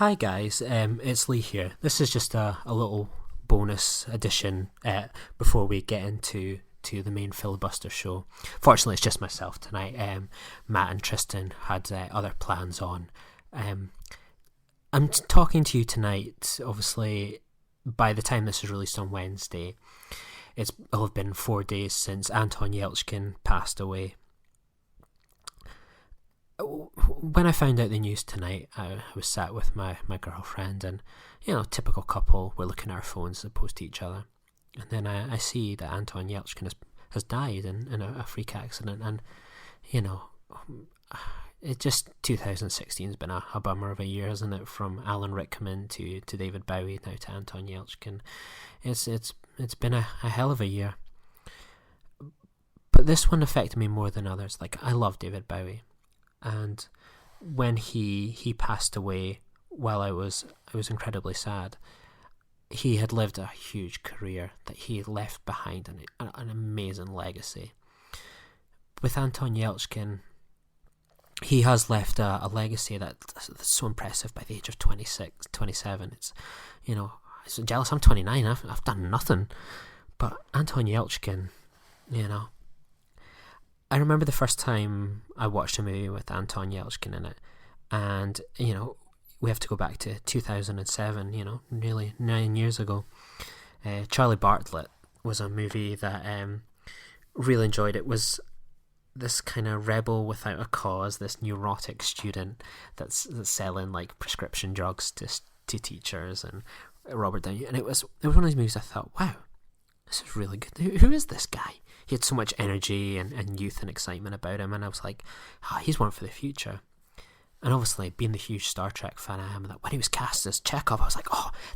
Hi guys, it's Lee here. This is just a little bonus edition before we get into the main Filibuster show. Fortunately, it's just myself tonight. Matt and Tristan had other plans on. I'm talking to you tonight, obviously, by the time this is released on Wednesday, it'll have been 4 days since Anton Yelchin passed away. When I found out the news tonight, I was sat with my girlfriend, and typical couple, we're looking at our phones as opposed to each other, and then I see that Anton Yelchin has died in a freak accident, and it just 2016 has been a bummer of a year, isn't it? From Alan Rickman to David Bowie, now to Anton Yelchin. It's been a hell of a year, but this one affected me more than others. Like, I love David Bowie. And when he passed away, while I was incredibly sad. He had lived a huge career that he left behind, an amazing legacy. With Anton Yelchin, he has left a legacy that's so impressive by the age of 26, 27. It's, I'm so jealous. I'm 29. I've done nothing. But Anton Yelchin, I remember the first time I watched a movie with Anton Yelchin in it, and we have to go back to 2007. Nearly 9 years ago. Charlie Bartlett was a movie that really enjoyed. It was this kind of rebel without a cause, this neurotic student that's selling like prescription drugs to teachers, and Robert Downey. And it was one of these movies I thought, wow, this is really good. Who is this guy? He had so much energy and youth and excitement about him, and I was like, he's one for the future. And obviously, being the huge Star Trek fan I am, that when he was cast as Chekhov, I was like,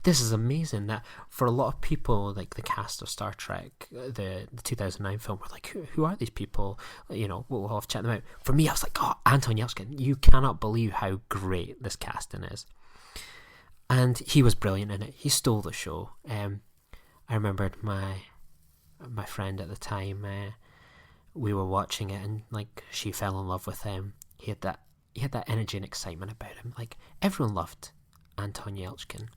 this is amazing. That for a lot of people, like the cast of Star Trek, the 2009 film, were like, who are these people? We'll have to check them out. For me, I was like, Anton Yelchin, you cannot believe how great this casting is. And he was brilliant in it. He stole the show. I remembered my friend at the time, we were watching it, and like she fell in love with him. He had that energy and excitement about him. Like, everyone loved Anton Yelchin.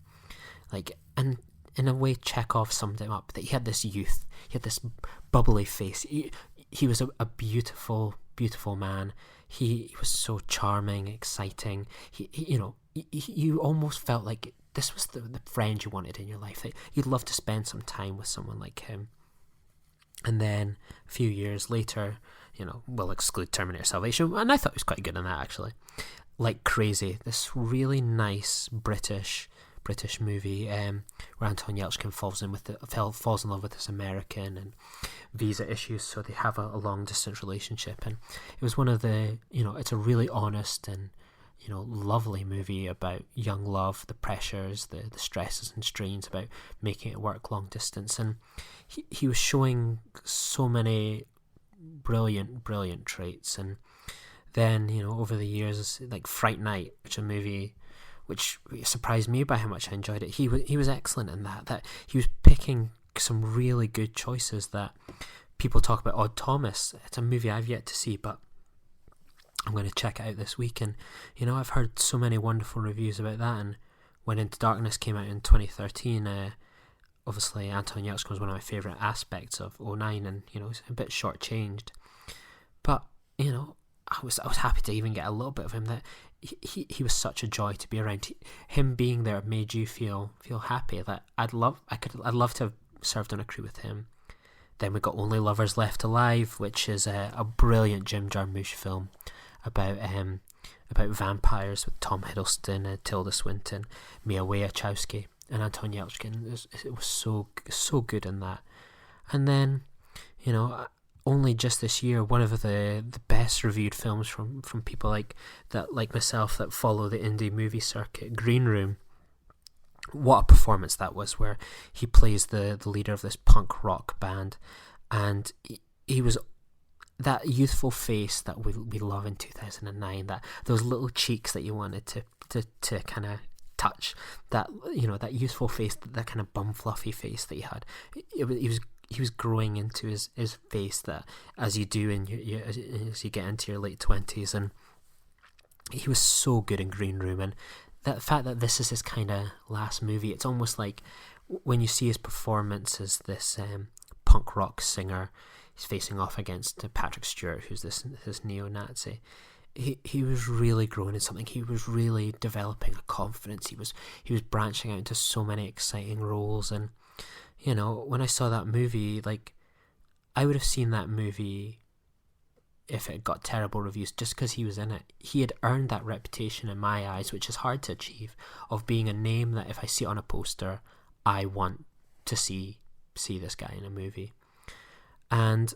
Like, and in a way, Chekhov summed him up, that he had this youth, he had this bubbly face. He was a beautiful, beautiful man. He was so charming, exciting. You almost felt like this was the friend you wanted in your life. That you'd love to spend some time with someone like him. And then a few years later, we'll exclude Terminator Salvation, and I thought he was quite good in that, actually. Like Crazy, this really nice British movie where Anton Yelchin falls in love with this American, and visa issues, so they have a long distance relationship. And it was one of the, it's a really honest and lovely movie about young love, the pressures, the stresses and strains about making it work long distance. And he was showing so many brilliant traits. And then, over the years, like Fright Night, which is a movie which surprised me by how much I enjoyed it. He was excellent in that he was picking some really good choices that people talk about. Odd Thomas, it's a movie I've yet to see, but I'm going to check it out this week. And I've heard so many wonderful reviews about that. And when Into Darkness came out in 2013, obviously Anton Yelchin was one of my favourite aspects of '09, and it's a bit shortchanged. But I was happy to even get a little bit of him. That he was such a joy to be around. Him being there made you feel happy. That I'd love to have served on a crew with him. Then we got Only Lovers Left Alive, which is a brilliant Jim Jarmusch film about vampires with Tom Hiddleston, Tilda Swinton, Mia Wachowski, and Anton Yelchin. It was so good in that. And then, only just this year, one of the best reviewed films from people like myself that follow the indie movie circuit, Green Room. What a performance that was, where he plays the leader of this punk rock band, and he was that youthful face that we love in 2009, that those little cheeks that you wanted to kind of touch, that that youthful face, that kind of bum fluffy face that he had. He was growing into his face, that as you do as you get into your late 20s, and he was so good in Green Room. And that fact that this is his kind of last movie, it's almost like when you see his performance as this punk rock singer, he's facing off against Patrick Stewart, who's this neo-Nazi. He was really growing in something. He was really developing a confidence. He was branching out into so many exciting roles. And when I saw that movie, like, I would have seen that movie if it got terrible reviews just because he was in it. He had earned that reputation in my eyes, which is hard to achieve, of being a name that if I see it on a poster, I want to see this guy in a movie. And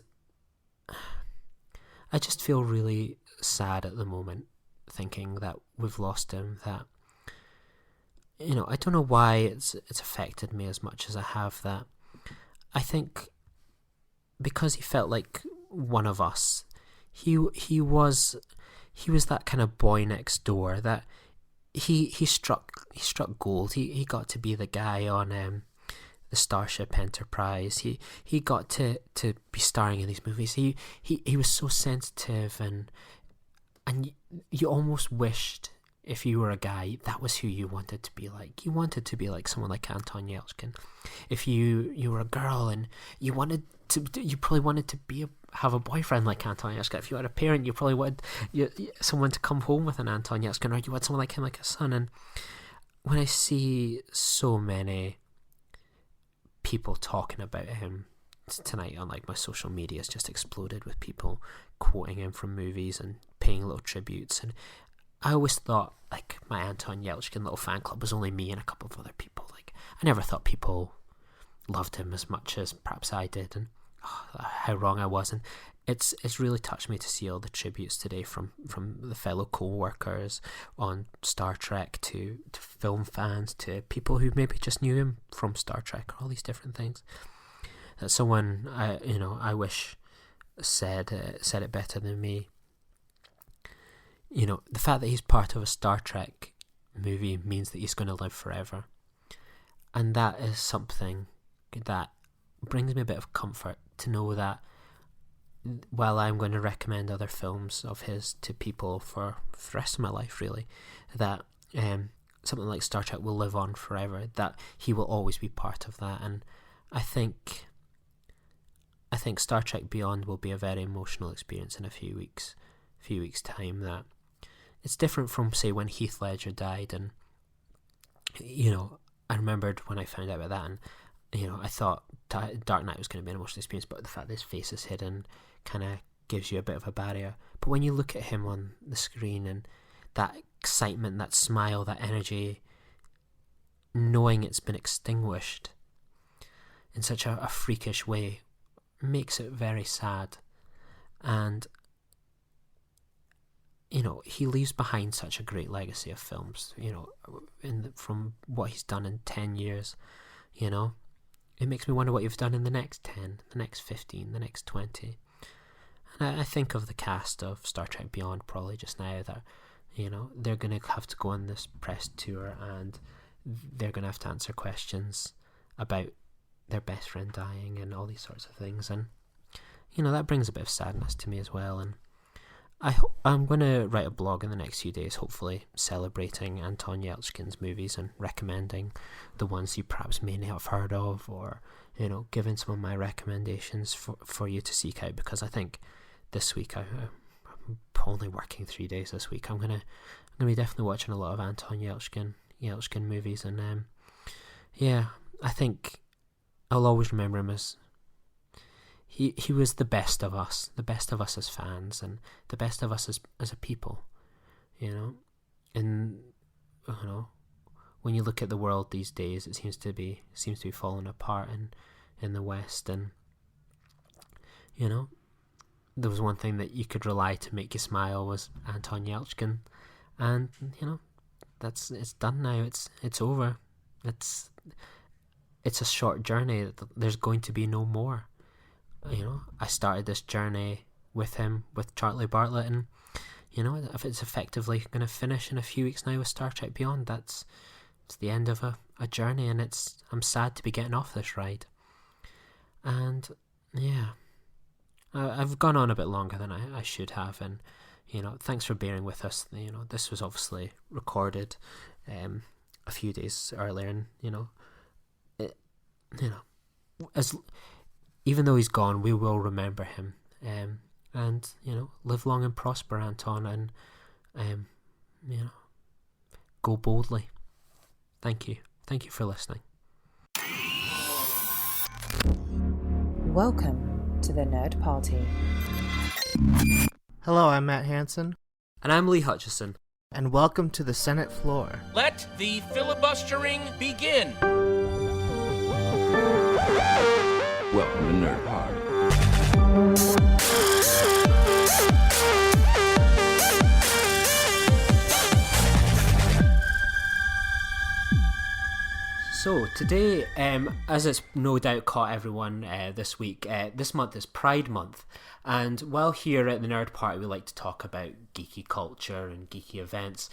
I just feel really sad at the moment, thinking that we've lost him. That I don't know why it's affected me as much as I have. That I think because he felt like one of us. He was that kind of boy next door. That he struck gold. He got to be the guy on the Starship Enterprise. He got to be starring in these movies. He was so sensitive, and you almost wished, if you were a guy, that was who you wanted to be like. You wanted to be like someone like Anton Yelchin. If you were a girl and you probably wanted to have a boyfriend like Anton Yelchin. If you had a parent, you probably wanted someone to come home with an Anton Yelchin, or you had someone like him, like a son. And when I see so many people talking about him tonight on like my social media, has just exploded with people quoting him from movies and paying little tributes. And I always thought like my Anton Yelchin little fan club was only me and a couple of other people. Like, I never thought people loved him as much as perhaps I did, and how wrong I was. And it's really touched me to see all the tributes today from the fellow co-workers on Star Trek to film fans to people who maybe just knew him from Star Trek or all these different things. That someone I wish said it better than me. The fact that he's part of a Star Trek movie means that he's going to live forever, and that is something that brings me a bit of comfort to know that while I'm going to recommend other films of his to people for the rest of my life, really, that something like Star Trek will live on forever, that he will always be part of that. And I think Star Trek Beyond will be a very emotional experience in a few weeks time. That it's different from, say, when Heath Ledger died, and I remembered when I found out about that, and I thought Dark Knight was going to be an emotional experience, but the fact that his face is hidden kind of gives you a bit of a barrier. But when you look at him on the screen, and that excitement, that smile, that energy, knowing it's been extinguished in such a freakish way, makes it very sad. And he leaves behind such a great legacy of films, from what he's done in 10 years, It makes me wonder what you've done in the next 10, the next 15, the next 20. And I think of the cast of Star Trek Beyond probably just now that, they're going to have to go on this press tour, and they're going to have to answer questions about their best friend dying and all these sorts of things. And, that brings a bit of sadness to me as well. And I'm going to write a blog in the next few days, hopefully celebrating Anton Yelchin's movies and recommending the ones you perhaps may not have heard of, or giving some of my recommendations for you to seek out, because I think this week I'm only working 3 days this week. I'm gonna be definitely watching a lot of Anton Yelchin movies, and I think I'll always remember him as He was the best of us as fans, and the best of us as a people, And when you look at the world these days, it seems to be falling apart in the West. And there was one thing that you could rely to make you smile was Anton Yelchin, and it's done now. It's over. It's a short journey. There's going to be no more. I started this journey with him, with Charlie Bartlett, and if it's effectively going to finish in a few weeks now with Star Trek Beyond, it's the end of a journey, and I'm sad to be getting off this ride. And I've gone on a bit longer than I should have, and thanks for bearing with us. This was obviously recorded a few days earlier, and it, you know, as even though he's gone, we will remember him. And live long and prosper, Anton, and go boldly. Thank you for listening. Welcome to the Nerd Party. Hello, I'm Matt Hansen. And I'm Lee Hutchison. And welcome to the Senate floor. Let the filibustering begin. Welcome to Nerd Party. So today, as it's no doubt caught everyone this week, this month is Pride Month, and while here at the Nerd Party we like to talk about geeky culture and geeky events,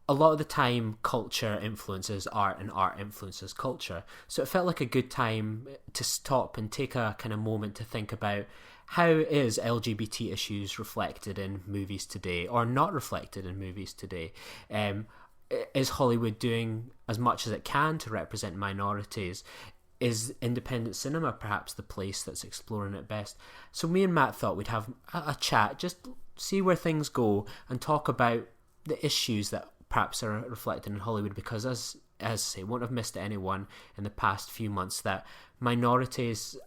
a lot of the time culture influences art and art influences culture. So it felt like a good time to stop and take a kind of moment to think about how is LGBT issues reflected in movies today, or not reflected in movies today. Is Hollywood doing as much as it can to represent minorities? Is independent cinema perhaps the place that's exploring it best? So me and Matt thought we'd have a chat, just see where things go and talk about the issues that perhaps are reflected in Hollywood, because as I say, won't have missed anyone in the past few months that minorities,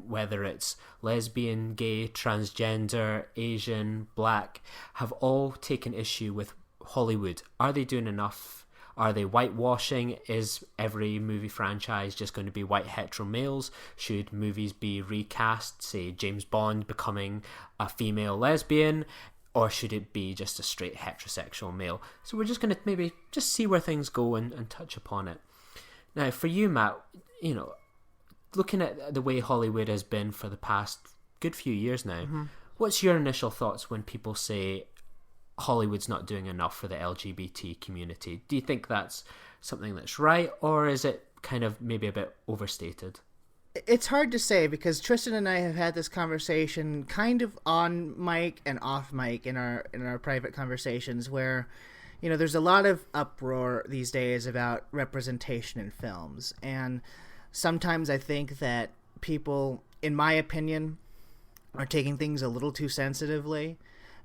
whether it's lesbian, gay, transgender, Asian, black, have all taken issue with Hollywood. Are they doing enough? Are they whitewashing? Is every movie franchise just going to be white hetero males? Should movies be recast, say James Bond becoming a female lesbian? Or should it be just a straight heterosexual male? So we're just going to maybe just see where things go and touch upon it. Now, for you, Matt, looking at the way Hollywood has been for the past good few years now, what's your initial thoughts when people say Hollywood's not doing enough for the LGBT community? Do you think that's something that's right, or is it kind of maybe a bit overstated? It's hard to say, because Tristan and I have had this conversation kind of on mic and off mic in our private conversations, where there's a lot of uproar these days about representation in films, and sometimes I think that people, in my opinion, are taking things a little too sensitively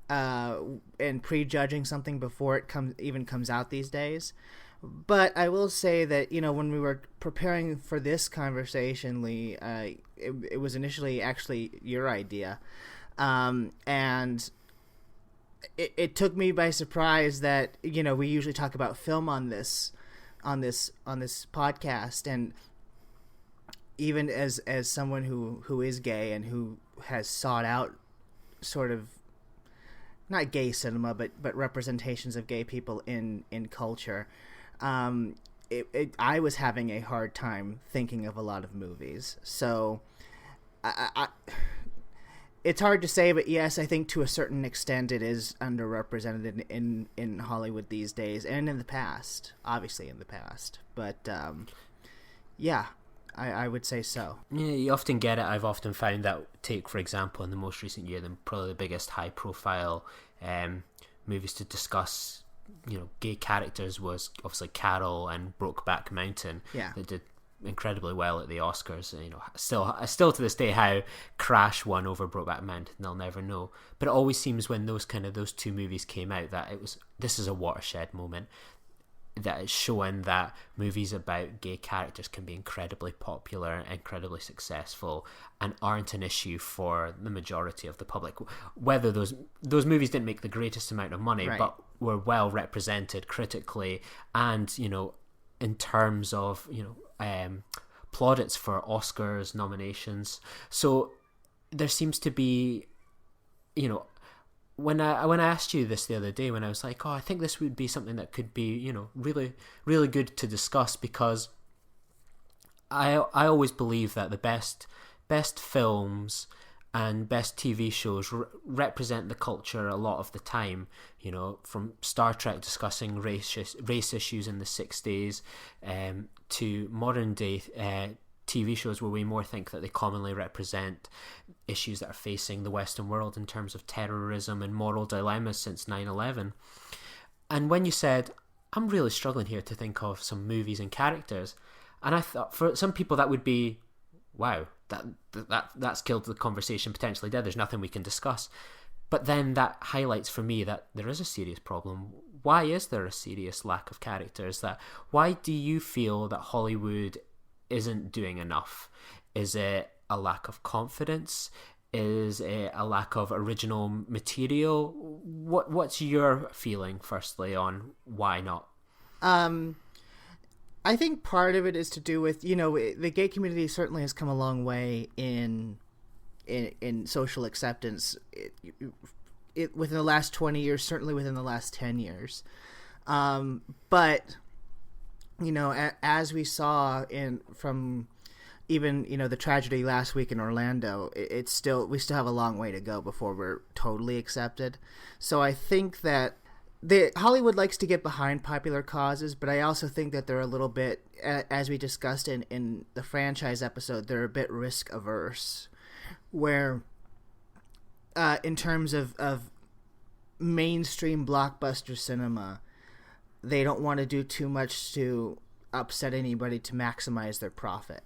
and prejudging something before it even comes out these days. But I will say that, when we were preparing for this conversation, Lee, it was initially actually your idea. And it took me by surprise that, we usually talk about film on this podcast. And even as someone who is gay and who has sought out sort of, not gay cinema, but representations of gay people in culture, I was having a hard time thinking of a lot of movies. So it's hard to say, but yes, I think to a certain extent it is underrepresented in Hollywood these days, and in the past, obviously in the past. But yeah, I would say so. Yeah, you often get it. I've often found that, take for example, in the most recent year, probably the biggest high profile movies to discuss gay characters was obviously Carol and Brokeback Mountain. Yeah, that did incredibly well at the Oscars. Still to this day, how Crash won over Brokeback Mountain, they'll never know. But it always seems when those two movies came out that this is a watershed moment, that is showing that movies about gay characters can be incredibly popular, incredibly successful, and aren't an issue for the majority of the public. Whether those movies didn't make the greatest amount of money, right, but were well represented critically, and in terms of plaudits for Oscars nominations. So there seems to be, when I asked you this the other day, when I was like, I think this would be something that could be, really, really good to discuss, because I always believe that the best films and best TV shows represent the culture a lot of the time. From Star Trek discussing race issues in the 60s, to modern day TV shows where we more think that they commonly represent issues that are facing the Western world in terms of terrorism and moral dilemmas since 9/11. And when you said, I'm really struggling here to think of some movies and characters, and I thought for some people that would be, wow, that's killed the conversation potentially dead. There's nothing we can discuss. But then that highlights for me that there is a serious problem. Why is there a serious lack of characters? Why do you feel that Hollywood isn't doing enough? Is it a lack of confidence? Is it a lack of original material? What's your feeling, firstly, on why not? I think part of it is to do with, the gay community certainly has come a long way in social acceptance within the last 20 years, certainly within the last 10 years. But, as we saw from even, the tragedy last week in Orlando, we still have a long way to go before we're totally accepted. So I think that Hollywood likes to get behind popular causes, but I also think that they're a little bit, as we discussed in the franchise episode, they're a bit risk averse, where in terms of mainstream blockbuster cinema, they don't want to do too much to upset anybody to maximize their profit.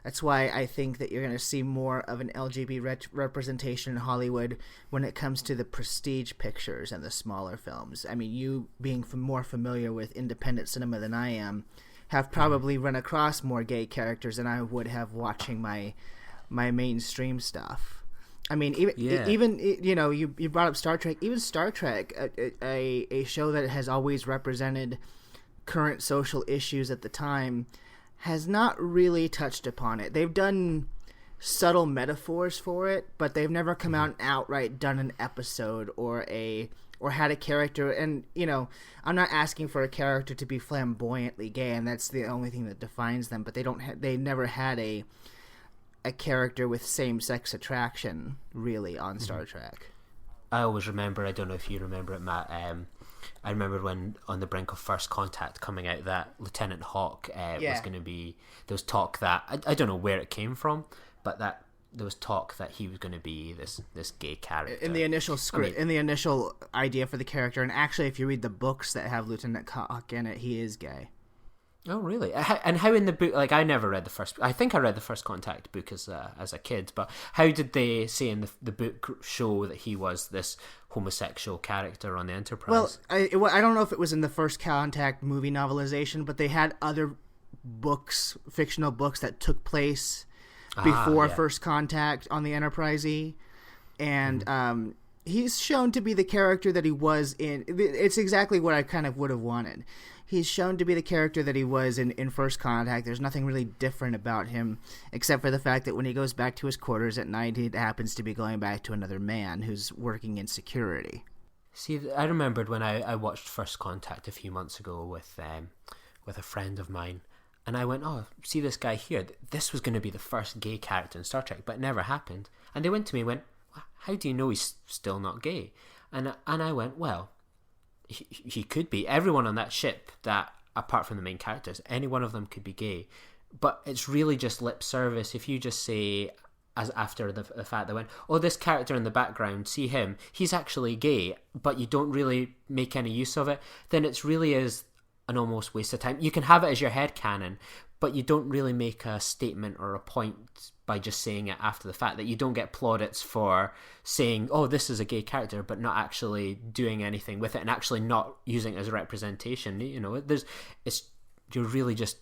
That's why I think that you're going to see more of an LGBT representation in Hollywood when it comes to the prestige pictures and the smaller films. I mean, you being more familiar with independent cinema than I am, have probably run across more gay characters than I would have watching my mainstream stuff. I mean, even you brought up Star Trek. Even Star Trek, a show that has always represented current social issues at the time, has not really touched upon it. They've done subtle metaphors for it, but they've never come out and outright done an episode or had a character. And I'm not asking for a character to be flamboyantly gay, and that's the only thing that defines them. But they never had a character with same-sex attraction really on Star Trek. I always remember, I don't know if you remember it, Matt, I remember when on the brink of First Contact coming out that Lieutenant Hawk was going to be, there was talk that, I don't know where it came from, but that there was talk that he was going to be this gay character. In the initial script, in the initial idea for the character, and actually if you read the books that have Lieutenant Hawk in it, he is gay. Oh, really? And how in the book, like I never read I think I read the First Contact book as a kid, but how did they say in the book show that he was this homosexual character on the Enterprise? Well, I don't know if it was in the First Contact movie novelization, but they had other books, fictional books that took place before First Contact on the Enterprise E, and he's shown to be the character that he was in. It's exactly what I kind of would have wanted. He's shown to be the character that he was in First Contact. There's nothing really different about him, except for the fact that when he goes back to his quarters at night, he happens to be going back to another man who's working in security. See, I remembered when I watched First Contact a few months ago with a friend of mine, and I went, oh, see this guy here? This was going to be the first gay character in Star Trek, but it never happened. And they went to me and went, how do you know he's still not gay? And I went, well, he could be. Everyone on that ship, that apart from the main characters, any one of them could be gay. But it's really just lip service. If you just say, as after the fact they went, oh, this character in the background, see him, he's actually gay, but you don't really make any use of it, then it really is an almost waste of time. You can have it as your headcanon, but you don't really make a statement or a point by just saying it after the fact. That you don't get plaudits for saying, oh, this is a gay character, but not actually doing anything with it and actually not using it as a representation. You're really just,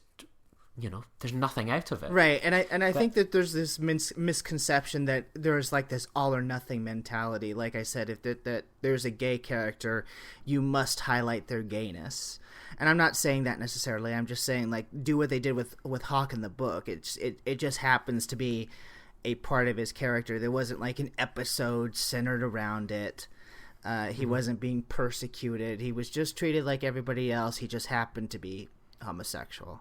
there's nothing out of it. Right, and I think that there's this misconception that there's like this all or nothing mentality. Like I said, if that there's a gay character, you must highlight their gayness. And I'm not saying that necessarily. I'm just saying, like, do what they did with Hawk in the book. It just happens to be a part of his character. There wasn't like an episode centered around it. He wasn't being persecuted. He was just treated like everybody else. He just happened to be homosexual.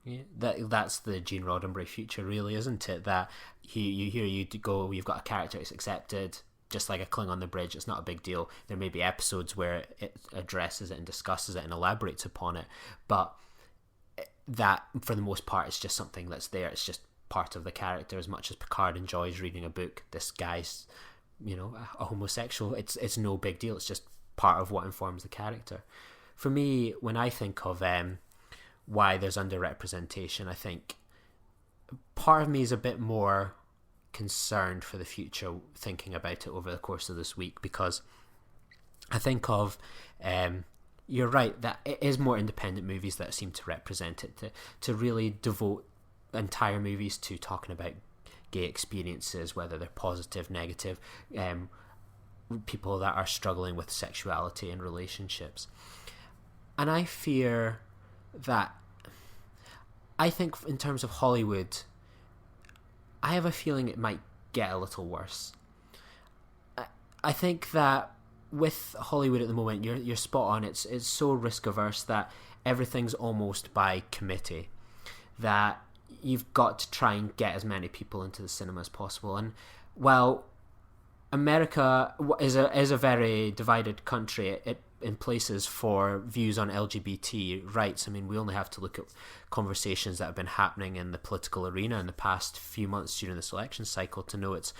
Yeah, that's the Gene Roddenberry future, really, isn't it? That you've got a character that's accepted, just like a Klingon on the bridge. It's not a big deal. There may be episodes where it addresses it and discusses it and elaborates upon it, but that, for the most part, it's just something that's there. It's just part of the character. As much as Picard enjoys reading a book, this guy's, a homosexual. It's no big deal. It's just part of what informs the character. for me, when I think of why there's underrepresentation, I think part of me is a bit more concerned for the future thinking about it over the course of this week, because I think of you're right that it is more independent movies that seem to represent it, to really devote entire movies to talking about gay experiences, whether they're positive, negative, people that are struggling with sexuality and relationships. And I fear that, I think in terms of Hollywood, I have a feeling it might get a little worse. I think that with Hollywood at the moment, you're spot on. It's so risk averse that everything's almost by committee, that you've got to try and get as many people into the cinema as possible. And while America is a very divided country in places for views on LGBT rights, I mean, we only have to look at conversations that have been happening in the political arena in the past few months during this election cycle to know it's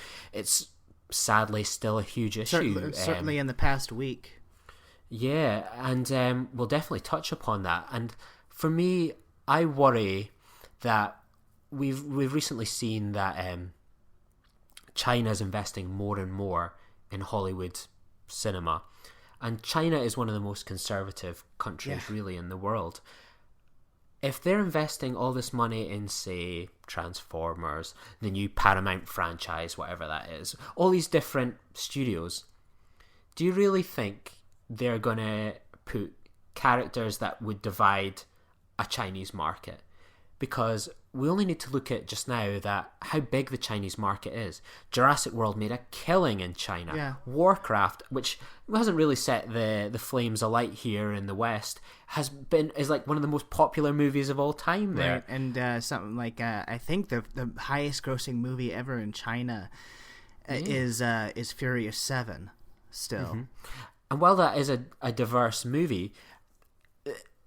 sadly still a huge issue. Certainly in the past week. Yeah, and we'll definitely touch upon that. And for me, I worry that we've recently seen that China's investing more and more in Hollywood cinema. And China is one of the most conservative countries really in the world. If they're investing all this money in, say, Transformers, the new Paramount franchise, whatever that is, all these different studios, do you really think they're going to put characters that would divide a Chinese market? Because we only need to look at just now that how big the Chinese market is. Jurassic World made a killing in China. Yeah. Warcraft, which hasn't really set the flames alight here in the West, is like one of the most popular movies of all time there. Right. And something like I think the highest grossing movie ever in China is Furious 7 still. Mm-hmm. And while that is a diverse movie,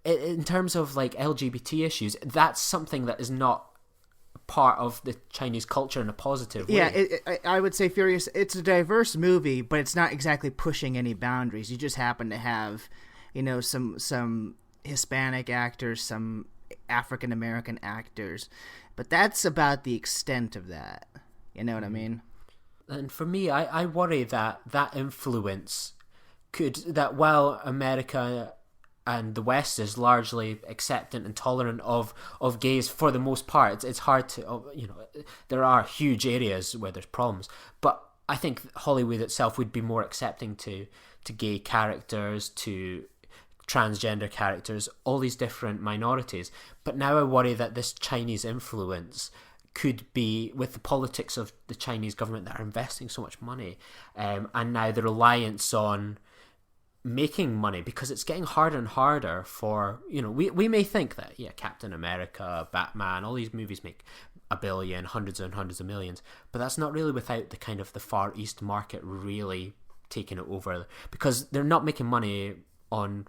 in terms of like LGBT issues, that's something that is not part of the Chinese culture in a positive way. Yeah, I would say Furious, it's a diverse movie, but it's not exactly pushing any boundaries. You just happen to have, some Hispanic actors, some African American actors, but that's about the extent of that. You know what I mean? And for me, I worry that influence that while America and the West is largely acceptant and tolerant of gays for the most part, it's hard to, there are huge areas where there's problems, but I think Hollywood itself would be more accepting to gay characters, to transgender characters, all these different minorities. But now I worry that this Chinese influence could be, with the politics of the Chinese government that are investing so much money, and now the reliance on making money, because it's getting harder and harder for, we may think that Captain America, Batman, all these movies make $1 billion, hundreds and hundreds of millions, but that's not really without the kind of the Far East market really taking it over, because they're not making money on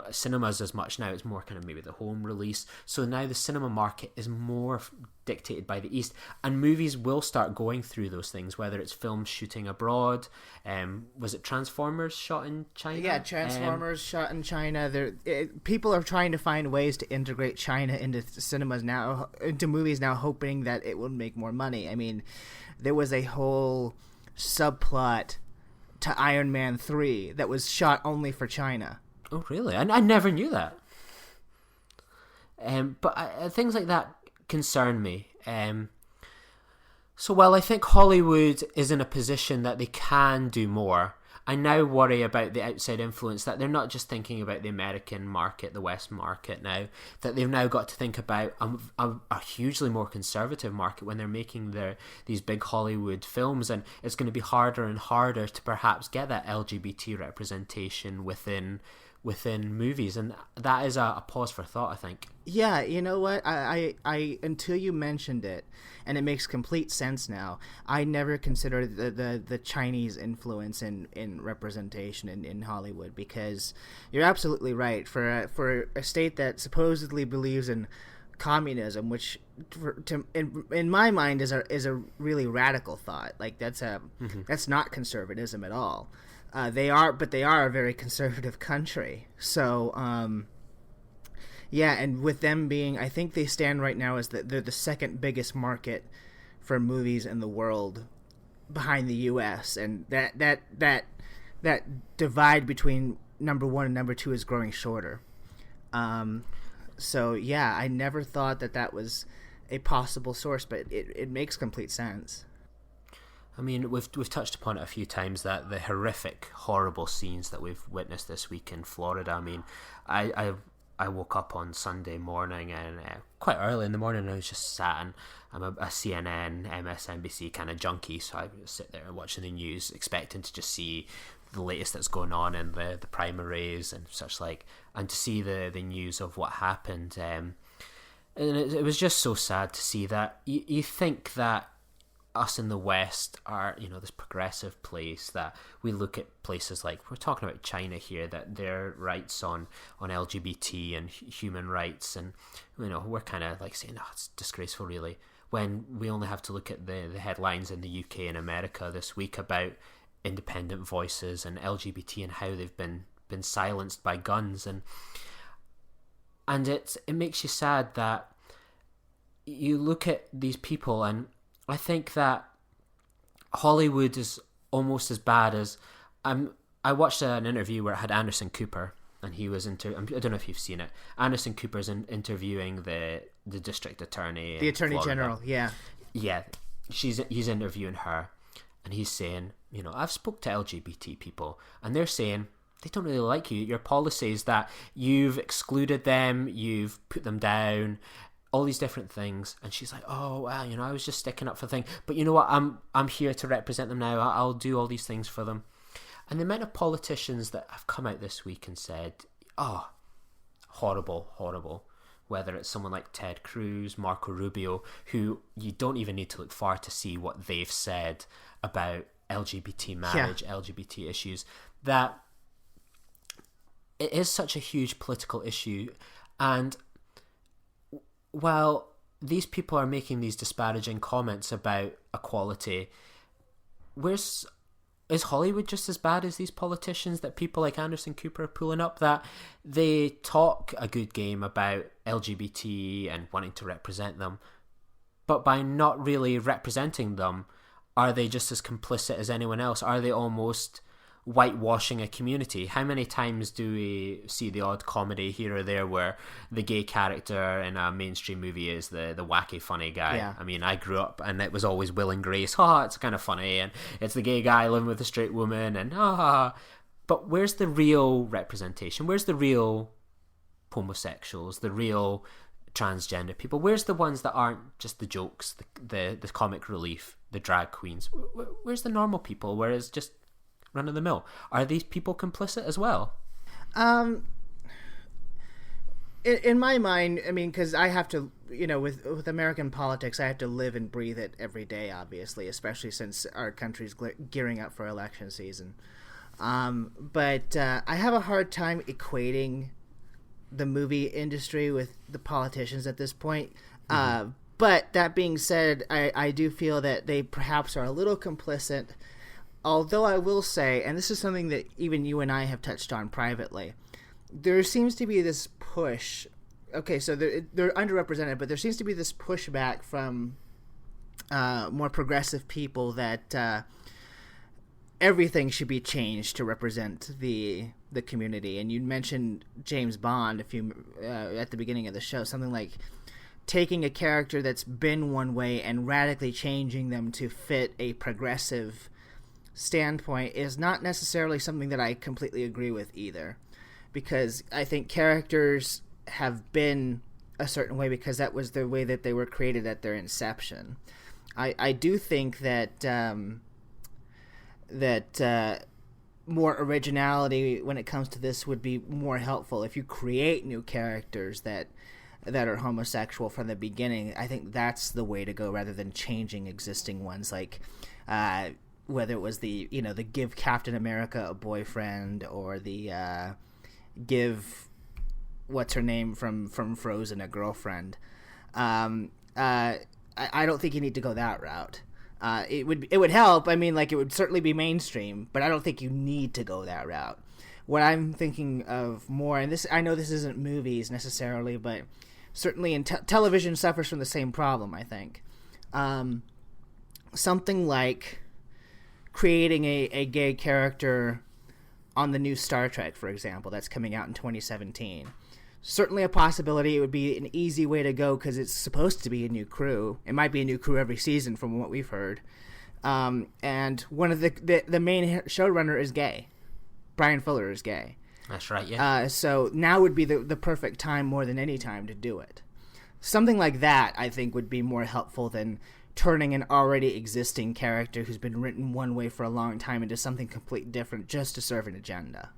cinemas as much now. It's more kind of maybe the home release. So now the cinema market is more dictated by the East, and movies will start going through those things, whether it's films shooting abroad. Was it Transformers shot in China? Yeah, Transformers shot in China. People are trying to find ways to integrate China into cinemas now, into movies now, hoping that it will make more money. I mean, there was a whole subplot to Iron Man 3 that was shot only for China. Oh, really? I never knew that. But things like that concern me. So while I think Hollywood is in a position that they can do more, I now worry about the outside influence, that they're not just thinking about the American market, the West market now, that they've now got to think about a hugely more conservative market when they're making these big Hollywood films, and it's going to be harder and harder to perhaps get that LGBT representation within movies, and that is a pause for thought, I think. Yeah, you know what? I until you mentioned it, and it makes complete sense now, I never considered the Chinese influence in representation in Hollywood, because you're absolutely right. For a state that supposedly believes in communism, which in my mind is a really radical thought. Like that's not conservatism at all. They are a very conservative country. So, yeah, and with them being, I think they stand right now as they're the second biggest market for movies in the world, behind the U.S. And that divide between number one and number two is growing shorter. So yeah, I never thought that was a possible source, but it makes complete sense. I mean, we've touched upon it a few times, that the horrific, horrible scenes that we've witnessed this week in Florida. I mean, I woke up on Sunday morning, and quite early in the morning, and I was just sat, and I'm a CNN, MSNBC kind of junkie, so I would sit there watching the news, expecting to just see the latest that's going on in the primaries and such like, and to see the news of what happened. And it was just so sad to see that. You think that us in the West are, this progressive place, that we look at places like, we're talking about China here, that their rights on LGBT and human rights, and we're kind of like saying, oh, it's disgraceful really, when we only have to look at the headlines in the UK and America this week about independent voices and LGBT and how they've been silenced by guns, and it makes you sad that you look at these people. And I think that Hollywood is almost as bad as... I watched an interview where it had Anderson Cooper, and he was I don't know if you've seen it. Anderson Cooper's interviewing the district attorney, the attorney Florida. general. Yeah. He's interviewing her, and he's saying, I've spoke to LGBT people, and they're saying they don't really like you. Your policies, that you've excluded them, you've put them down, all these different things. And she's like, oh well, I was just sticking up for things, but you know what, I'm here to represent them now. I'll do all these things for them. And the amount of politicians that have come out this week and said, oh, horrible, whether it's someone like Ted Cruz, Marco Rubio, who you don't even need to look far to see what they've said about LGBT marriage, LGBT issues, that it is such a huge political issue. And while these people are making these disparaging comments about equality, is Hollywood just as bad as these politicians that people like Anderson Cooper are pulling up, that they talk a good game about LGBT and wanting to represent them, but by not really representing them, are they just as complicit as anyone else? Are they almost whitewashing a community? How many times do we see the odd comedy here or there where the gay character in a mainstream movie is the wacky funny guy? Yeah. I mean, I grew up and it was always Will and Grace. It's kind of funny, and it's the gay guy living with a straight woman, and but where's the real representation? Where's the real homosexuals, the real transgender people? Where's the ones that aren't just the jokes, the comic relief, the drag queens? Where's the normal people where it's just run of the mill? Are these people complicit as well? In my mind, I mean, because I have to, with American politics, I have to live and breathe it every day, obviously, especially since our country's gearing up for election season. But I have a hard time equating the movie industry with the politicians at this point. Mm-hmm. But that being said, I do feel that they perhaps are a little complicit. Although I will say, and this is something that even you and I have touched on privately, there seems to be this push. Okay, so they're underrepresented, but there seems to be this pushback from more progressive people that everything should be changed to represent the community. And you mentioned James Bond at the beginning of the show, something like taking a character that's been one way and radically changing them to fit a progressive standpoint is not necessarily something that I completely agree with either, because I think characters have been a certain way because that was the way that they were created at their inception. I do think that more originality when it comes to this would be more helpful if you create new characters that are homosexual from the beginning. I think that's the way to go rather than changing existing ones, like whether it was the give Captain America a boyfriend, or the give what's her name from Frozen a girlfriend. I don't think you need to go that route. It would help. I mean, like, it would certainly be mainstream, but I don't think you need to go that route. What I'm thinking of more, and I know this isn't movies necessarily, but certainly in television suffers from the same problem, I think. Something like creating a gay character on the new Star Trek, for example, that's coming out in 2017. Certainly a possibility. It would be an easy way to go because it's supposed to be a new crew. It might be a new crew every season from what we've heard. And one of the main showrunner is gay. Brian Fuller is gay. That's right, yeah. So now would be the perfect time more than any time to do it. Something like that, I think, would be more helpful than turning an already existing character who's been written one way for a long time into something completely different just to serve an agenda.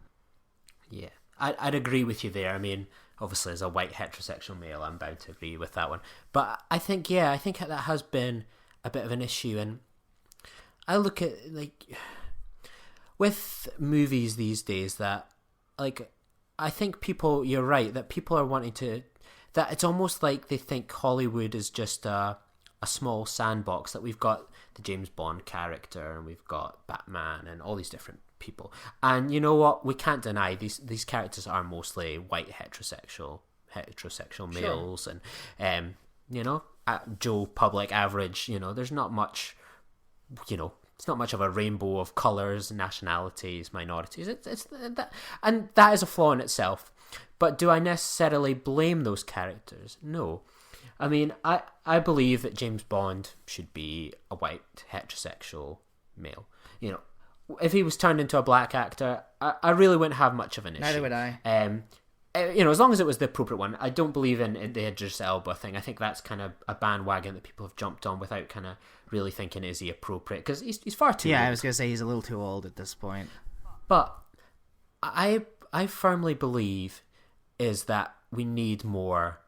Yeah, I'd agree with you there. I mean, obviously as a white heterosexual male, I'm bound to agree with that one. But I think that has been a bit of an issue. And I look at, like, with movies these days that, like, I think you're right, that people are wanting to, that it's almost like they think Hollywood is just a small sandbox, that we've got the James Bond character and we've got Batman and all these different people. And you know what? We can't deny these characters are mostly white heterosexual males. Sure. And, Joe Public average, there's not much, it's not much of a rainbow of colours, nationalities, minorities. It's that, and that is a flaw in itself. But do I necessarily blame those characters? No. I mean, I believe that James Bond should be a white heterosexual male. If he was turned into a black actor, I really wouldn't have much of an issue. Neither would I. As long as it was the appropriate one. I don't believe in the Idris Elba thing. I think that's kind of a bandwagon that people have jumped on without kind of really thinking, is he appropriate? Because he's far too old. I was going to say he's a little too old at this point. But I firmly believe is that we need more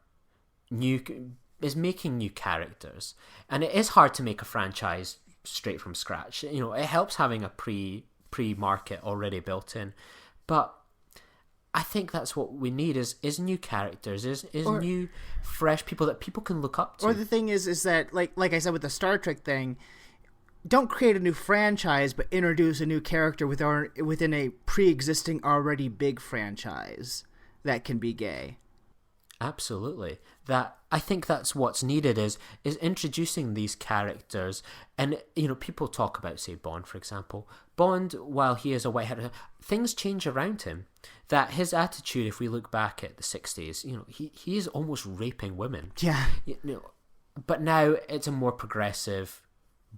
making new characters. And it is hard to make a franchise straight from scratch. It helps having a pre-market already built in. But I think that's what we need is new characters, is new, fresh people that people can look up to. Or the thing is that, like I said with the Star Trek thing, don't create a new franchise, but introduce a new character within a pre-existing already big franchise that can be gay. Absolutely. That I think that's what's needed is introducing these characters. And people talk about, say, Bond, for example. Bond, while he is a whitehead, things change around him. That his attitude, if we look back at the 60s, he is almost raping women. Yeah. But now it's a more progressive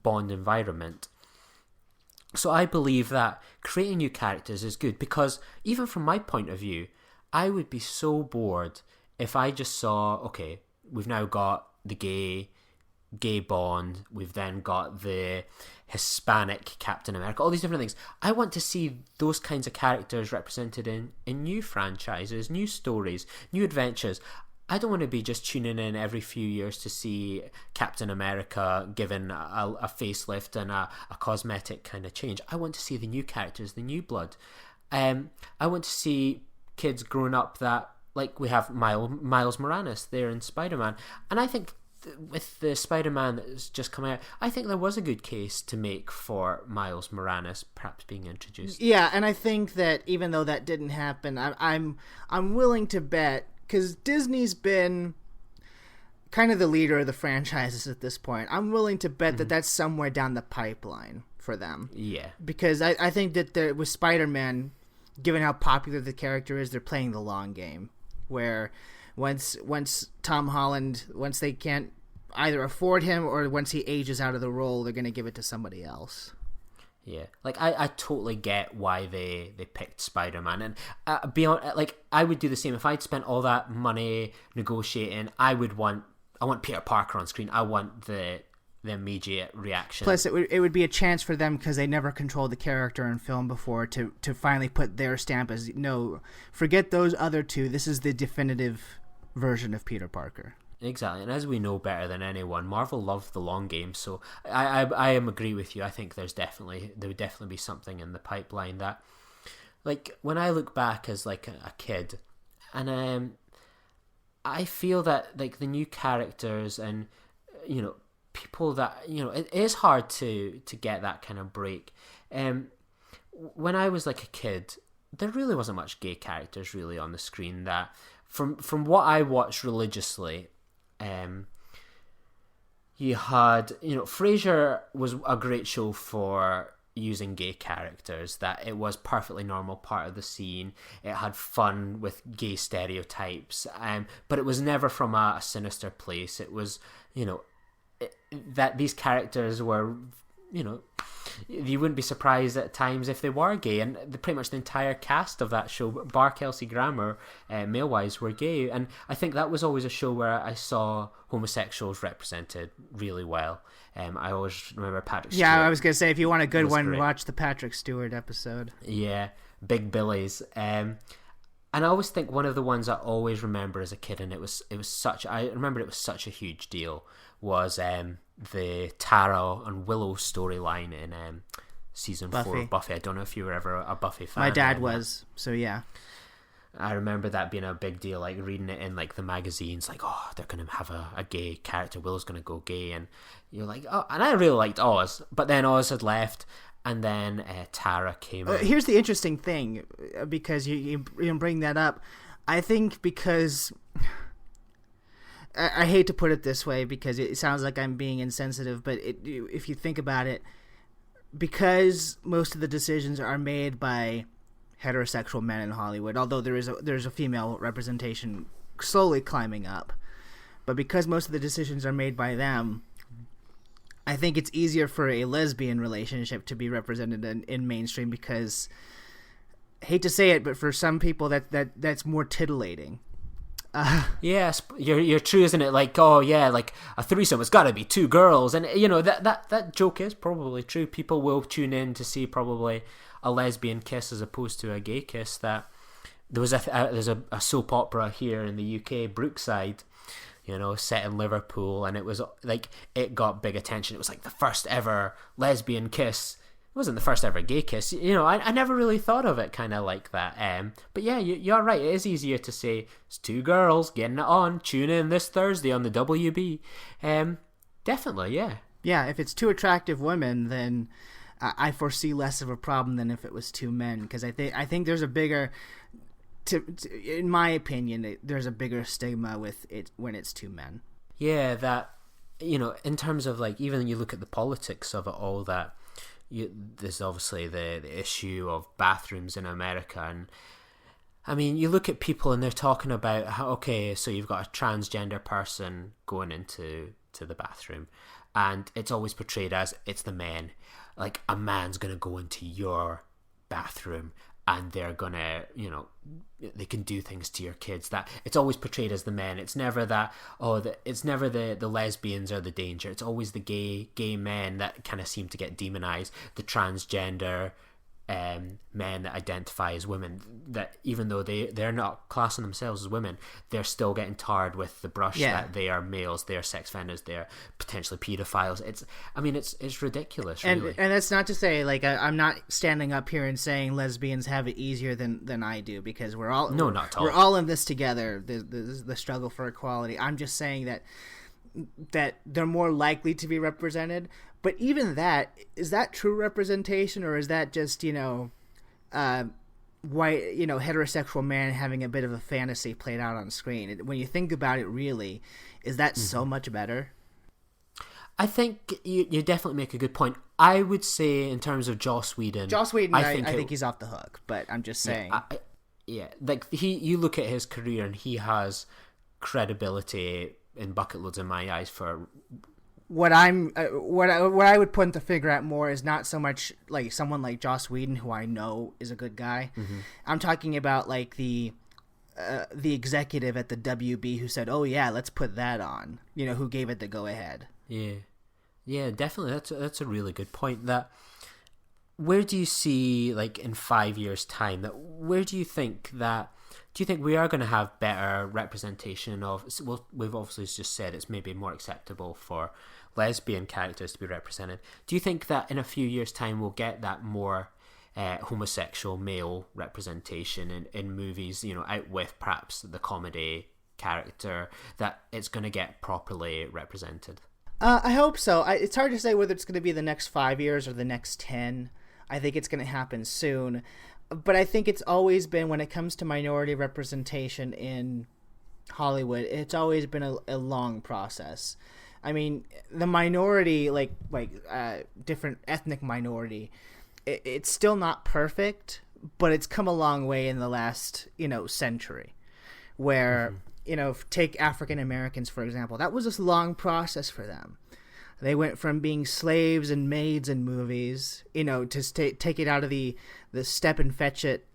Bond environment. So I believe that creating new characters is good, because even from my point of view, I would be so bored if I just saw, okay, we've now got the gay Bond, we've then got the Hispanic Captain America, all these different things. I want to see those kinds of characters represented in new franchises, new stories, new adventures. I don't want to be just tuning in every few years to see Captain America given a facelift and a cosmetic kind of change. I want to see the new characters, the new blood. I want to see kids growing up that, like we have Miles Morales there in Spider-Man. And I think with the Spider-Man that's just come out, I think there was a good case to make for Miles Morales perhaps being introduced. Yeah, and I think that even though that didn't happen, I'm willing to bet, because Disney's been kind of the leader of the franchises at this point, I'm willing to bet that that's somewhere down the pipeline for them. Yeah. Because I think that with Spider-Man, given how popular the character is, they're playing the long game, where once Tom Holland, once they can't either afford him or once he ages out of the role, they're going to give it to somebody else. Yeah, like I totally get why they picked Spider-Man, and beyond, like I would do the same if I'd spent all that money negotiating. I want Peter Parker on screen. I want the immediate reaction. Plus, it would be a chance for them, because they never controlled the character in film before, to finally put their stamp as, no, forget those other two. This is the definitive version of Peter Parker. Exactly, and as we know better than anyone, Marvel loved the long game. So I agree with you. I think there would definitely be something in the pipeline that, like, when I look back as like a kid, and I feel that like the new characters and people that, it is hard to get that kind of break. When I was like a kid, there really wasn't much gay characters really on the screen. That from what I watched religiously, you had, Frasier was a great show for using gay characters, that it was perfectly normal part of the scene. It had fun with gay stereotypes, but it was never from a sinister place. It was, that these characters were, you wouldn't be surprised at times if they were gay, and pretty much the entire cast of that show, bar Kelsey Grammer, male-wise, were gay. And I think that was always a show where I saw homosexuals represented really well. I always remember Patrick Stewart. Yeah, I was gonna say, if you want a good one, great. watch the Patrick Stewart episode. Yeah, Big Billy's. And I always think one of the ones I always remember as a kid, and I remember it was such a huge deal, was the Tara and Willow storyline in season 4 of Buffy. I don't know if you were ever a Buffy fan. My dad was, so yeah. I remember that being a big deal, like reading it in like the magazines, like, oh, they're going to have a gay character, Willow's going to go gay, and you're like, oh, and I really liked Oz, but then Oz had left, and then Tara came in. Here's the interesting thing, because you bring that up. I think because... I hate to put it this way because it sounds like I'm being insensitive, but if you think about it, because most of the decisions are made by heterosexual men in Hollywood, although there's a female representation slowly climbing up, but because most of the decisions are made by them, I think it's easier for a lesbian relationship to be represented in mainstream, because, I hate to say it, but for some people that's more titillating. Yes, you're true, isn't it? Like, oh yeah, like a threesome, it's got to be 2 girls, and that joke is probably true. People will tune in to see probably a lesbian kiss as opposed to a gay kiss. That there's a soap opera here in the UK, Brookside, set in Liverpool, and it was like, it got big attention. It was like the first ever lesbian kiss. It wasn't the first ever gay kiss. I never really thought of it kind of like that. But yeah, you're right. It is easier to say it's 2 girls getting it on. Tune in this Thursday on the WB. Definitely, yeah. Yeah, if it's 2 attractive women, then I foresee less of a problem than if it was 2 men. Because I think there's a bigger, in my opinion, there's a bigger stigma with it when it's 2 men. Yeah, that, in terms of like, even you look at the politics of it all, that. There's obviously the issue of bathrooms in America, and I mean, you look at people and they're talking about how, okay, so you've got a transgender person going into the bathroom, and it's always portrayed as it's the men, like a man's gonna go into your bathroom and they're gonna, they can do things to your kids. That it's always portrayed as the men. It's never that, it's never the lesbians are the danger. It's always the gay men that kind of seem to get demonized. The transgender men that identify as women, that even though they're not classing themselves as women, they're still getting tarred with the brush that they are males, they're sex offenders, they're potentially pedophiles. It's ridiculous, really. And that's not to say, like, I'm not standing up here and saying lesbians have it easier than I do, because not at all. We're all in this together, the struggle for equality. I'm just saying that they're more likely to be represented. But even that, is that true representation, or is that just, white, heterosexual man having a bit of a fantasy played out on screen? When you think about it, really, is that so much better? I think you definitely make a good point. I would say, in terms of Joss Whedon, I think he's off the hook, but I'm just saying. Like you look at his career and he has credibility in bucket loads in my eyes for... What I would put the figure at more is not so much like someone like Joss Whedon, who I know is a good guy. Mm-hmm. I'm talking about like the executive at the WB who said, "Oh yeah, let's put that on." Who gave it the go ahead. Yeah, definitely. That's a really good point. That where do you see, like, in 5 years' time? That where do you think that? Do you think we are going to have better representation of... Well, we've obviously just said it's maybe more acceptable for lesbian characters to be represented. Do you think that in a few years' time we'll get that more homosexual male representation in movies, out with perhaps the comedy character, that it's going to get properly represented? I hope so. It's hard to say whether it's going to be the next 5 years or the next 10. I think it's going to happen soon. But I think it's always been, when it comes to minority representation in Hollywood, it's always been a long process. I mean, the minority, different ethnic minority, it's still not perfect, but it's come a long way in the last, century. Where, take African Americans, for example. That was a long process for them. They went from being slaves and maids in movies, to take it out of the step and fetch it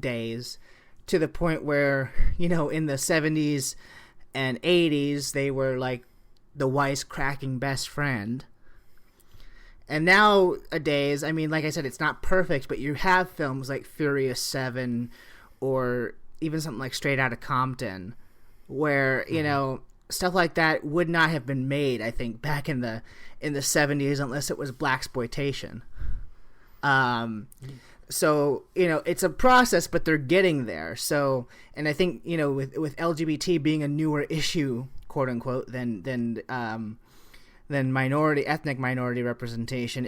days, to the point where, in the 70s and 80s, they were like the wisecracking best friend. And nowadays, I mean, like I said, it's not perfect, but you have films like Furious 7 or even something like Straight Outta Compton, where, stuff like that would not have been made, I think, back in the 70s unless it was blaxploitation. So, it's a process, but they're getting there. So, and I think, with LGBT being a newer issue, quote unquote, than ethnic minority representation,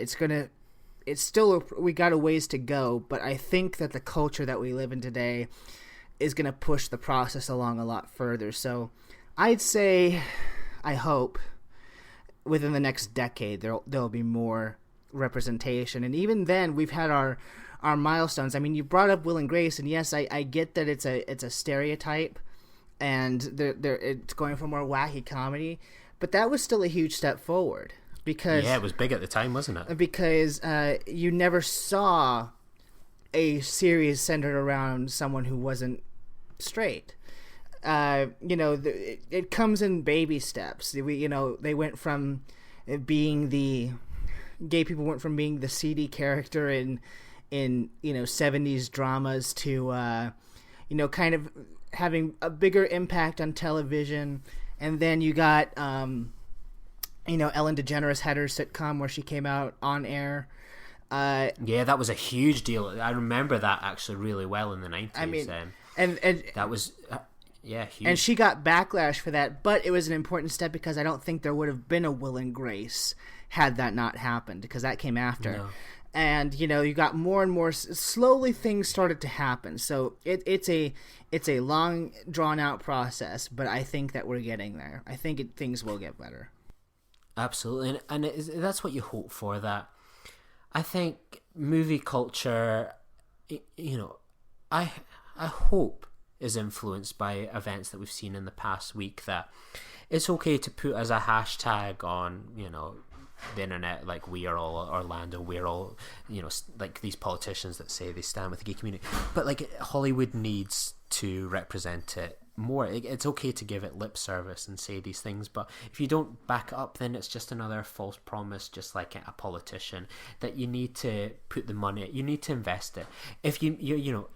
we got a ways to go, but I think that the culture that we live in today is going to push the process along a lot further. So I'd say, I hope, within the next decade, there'll be more representation. And even then, we've had our milestones. I mean, you brought up Will and Grace, and yes, I get that it's a stereotype, and it's going for more wacky comedy, but that was still a huge step forward. Because it was big at the time, wasn't it? Because you never saw a series centered around someone who wasn't straight. It comes in baby steps. They went from being gay people went from being the seedy character in 70s dramas to kind of having a bigger impact on television. And then you got Ellen DeGeneres had her sitcom where she came out on air. That was a huge deal. I remember that actually really well in the 90s. I mean, and that was huge. And she got backlash for that, but it was an important step because I don't think there would have been a Will and Grace had that not happened, because that came after. No. And you got more and more slowly things started to happen. So it's a long drawn out process, but I think that we're getting there. I think things will get better. Absolutely, and that's what you hope for. That I think movie culture, I hope is influenced by events that we've seen in the past week. That it's okay to put as a hashtag on, the internet, like, we are all Orlando, we're all, like these politicians that say they stand with the gay community. But like, Hollywood needs to represent it more. It's okay to give it lip service and say these things, but if you don't back it up, then it's just another false promise, just like a politician. That you need to put the money, you need to invest it. If you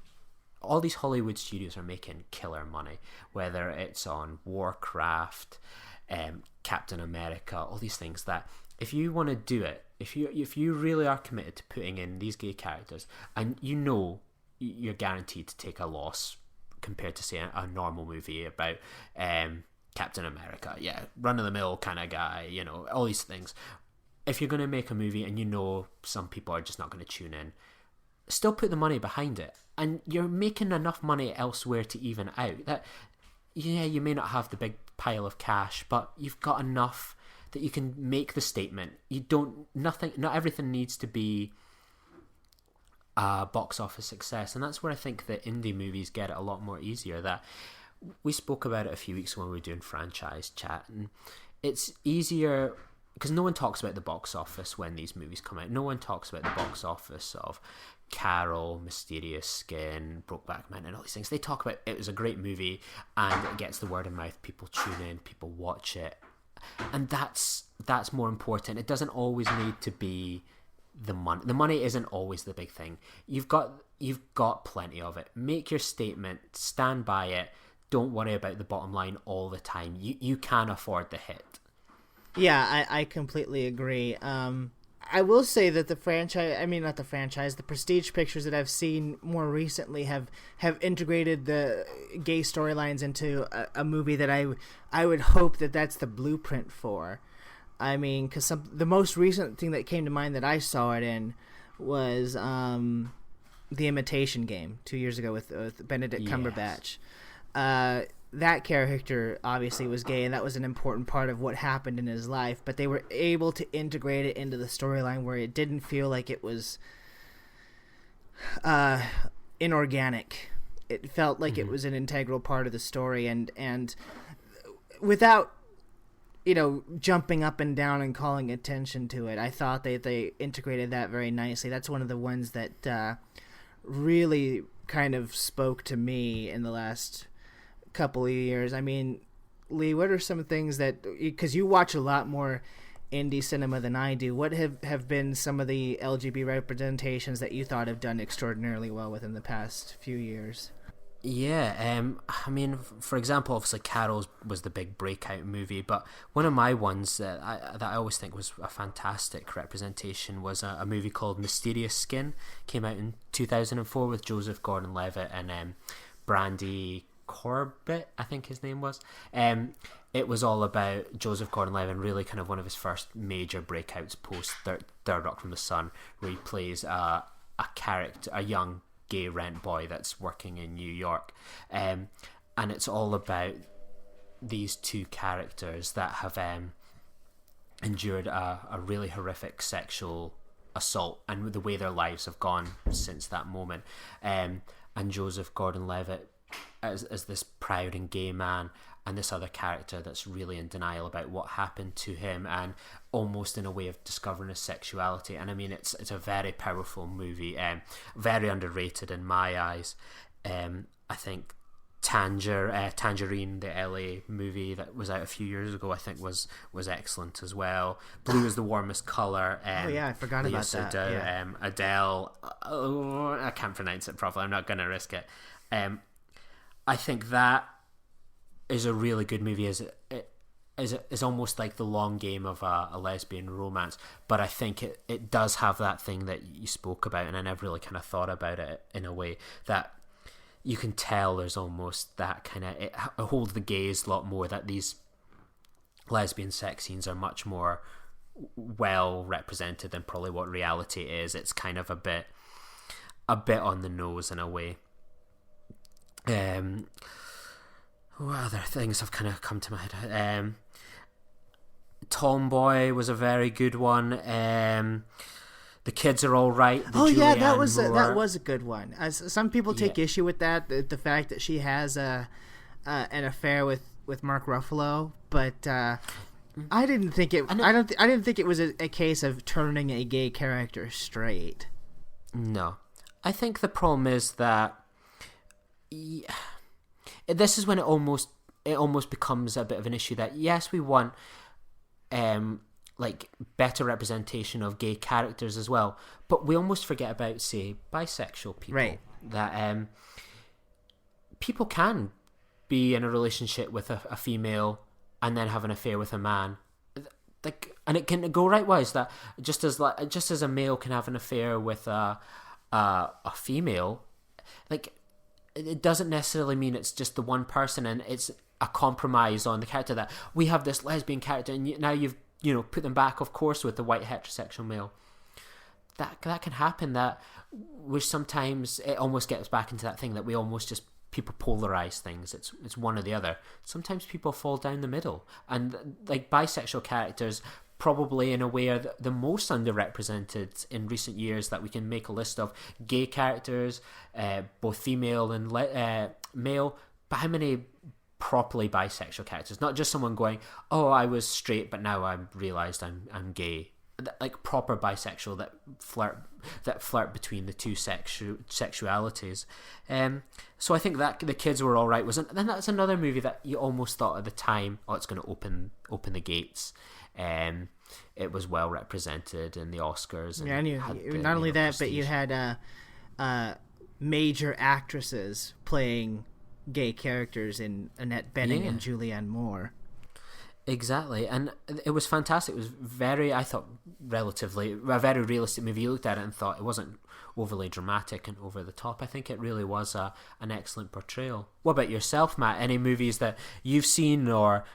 all these Hollywood studios are making killer money, whether it's on Warcraft, Captain America, all these things, that if you want to do it, if you really are committed to putting in these gay characters, and you're guaranteed to take a loss compared to, say, a normal movie about Captain America, run-of-the-mill kind of guy, all these things. If you're going to make a movie and some people are just not going to tune in, still put the money behind it, and you're making enough money elsewhere to even out. That, you may not have the big pile of cash, but you've got enough that you can make the statement. Not everything needs to be a box office success, and that's where I think the indie movies get it a lot more easier. That we spoke about it a few weeks when we were doing franchise chat, and it's easier because no one talks about the box office when these movies come out. No one talks about the box office of Carol, Mysterious Skin, Brokeback Mountain, and all these things. They talk about it was a great movie and it gets the word of mouth. People tune in, people watch it, and that's more important. It doesn't always need to be the money. The money isn't always the big thing. You've got plenty of it. Make your statement, stand by it. Don't worry about the bottom line all the time. You can afford the hit. Yeah, I completely agree. I will say that the Prestige pictures that I've seen more recently have integrated the gay storylines into a movie that I would hope that's the blueprint for. I mean, because the most recent thing that came to mind that I saw it in was The Imitation Game 2 years ago with Benedict Cumberbatch. That character obviously was gay, and that was an important part of what happened in his life, but they were able to integrate it into the storyline where it didn't feel like it was inorganic. It felt like it was an integral part of the story, and without jumping up and down and calling attention to it, I thought they integrated that very nicely. That's one of the ones that really kind of spoke to me in the last couple of years. I mean, Lee, what are some things that, because you watch a lot more indie cinema than I do, what have been some of the LGBT representations that you thought have done extraordinarily well within the past few years? Yeah, I mean, for example, obviously Carol was the big breakout movie, but one of my ones that I always think was a fantastic representation was a movie called Mysterious Skin. Came out in 2004 with Joseph Gordon-Levitt and Brandy Corbett, I think his name was. It was all about Joseph Gordon-Levitt, really kind of one of his first major breakouts post Third Rock from the Sun, where he plays a character, a young gay rent boy that's working in New York, and it's all about these two characters that have endured a really horrific sexual assault, and the way their lives have gone since that moment. And Joseph Gordon-Levitt as this proud and gay man, and this other character that's really in denial about what happened to him, and almost in a way of discovering his sexuality. And I mean, it's a very powerful movie, very underrated in my eyes. I think Tangerine, the LA movie that was out a few years ago, I think was excellent as well. Blue is the warmest color. I forgot about that. Adele. I can't pronounce it properly. I'm not going to risk it. I think that is a really good movie. Is almost like the long game of a lesbian romance, but I think it does have that thing that you spoke about, and I never really kind of thought about it in a way that you can tell there's almost that kind of, it holds the gaze a lot more, that these lesbian sex scenes are much more well represented than probably what reality is. It's kind of a bit on the nose in a way. What other things have kind of come to my head? Tomboy was a very good one. The Kids Are All Right. That was a good one. Some people take issue with that, the fact that she has an affair with Mark Ruffalo, but I didn't think it. I didn't think it was a case of turning a gay character straight. No, I think the problem is that. This is when it almost becomes a bit of an issue that, yes, we want like better representation of gay characters as well, but we almost forget about, say, bisexual people. Right. That people can be in a relationship with a female and then have an affair with a man, like, and it can go right ways. That just as a male can have an affair with a female, like, it doesn't necessarily mean it's just the one person, and it's a compromise on the character that we have this lesbian character, and now you've put them back, of course, with the white heterosexual male. That can happen. That which sometimes it almost gets back into that thing that we almost just people polarize things. It's one or the other. Sometimes people fall down the middle, and like bisexual characters probably in a way are the most underrepresented in recent years that we can make a list of. Gay characters, both female and male, but how many properly bisexual characters? Not just someone going, oh, I was straight but now I've realised I'm gay. Like proper bisexual that flirt between the two sexualities. So I think that The Kids Were All Right was, and then that's another movie that you almost thought at the time, oh, it's going to open the gates. It was well represented in the Oscars. And you not only that, prestige. But you had major actresses playing gay characters in Annette Bening and Julianne Moore. Exactly, and it was fantastic. It was I thought, relatively a very realistic movie. You looked at it and thought it wasn't overly dramatic and over the top. I think it really was an excellent portrayal. What about yourself, Matt? Any movies that you've seen or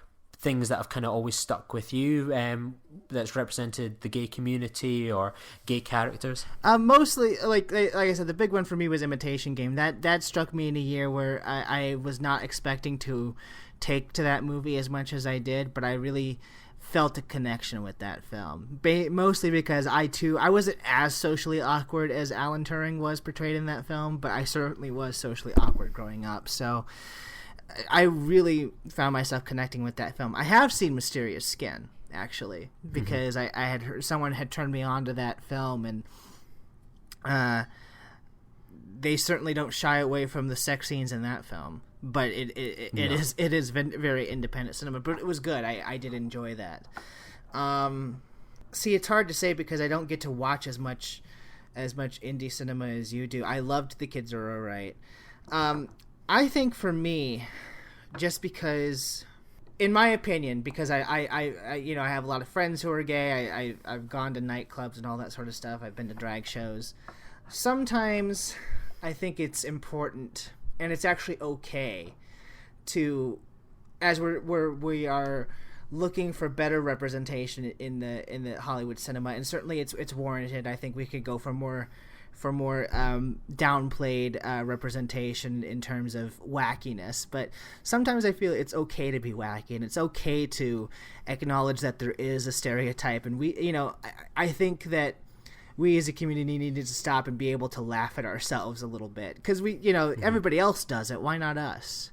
things that have kind of always stuck with you that's represented the gay community or gay characters? Mostly, like I said, the big one for me was Imitation Game. That struck me in a year where I was not expecting to take to that movie as much as I did, but I really felt a connection with that film. Mostly because I wasn't as socially awkward as Alan Turing was portrayed in that film, but I certainly was socially awkward growing up. So I really found myself connecting with that film. I have seen Mysterious Skin, actually, because I had heard someone had turned me on to that film, and they certainly don't shy away from the sex scenes in that film. But it is very independent cinema. But it was good. I did enjoy that. See, it's hard to say because I don't get to watch as much indie cinema as you do. I loved The Kids Are Alright. I think for me, just because, in my opinion, because I have a lot of friends who are gay. I've gone to nightclubs and all that sort of stuff. I've been to drag shows. Sometimes I think it's important. And it's actually okay to, as we are looking for better representation in the Hollywood cinema, and certainly it's warranted. I think we could go for more downplayed representation in terms of wackiness. But sometimes I feel it's okay to be wacky, and it's okay to acknowledge that there is a stereotype. And I think that we as a community needed to stop and be able to laugh at ourselves a little bit, because everybody else does it. Why not us?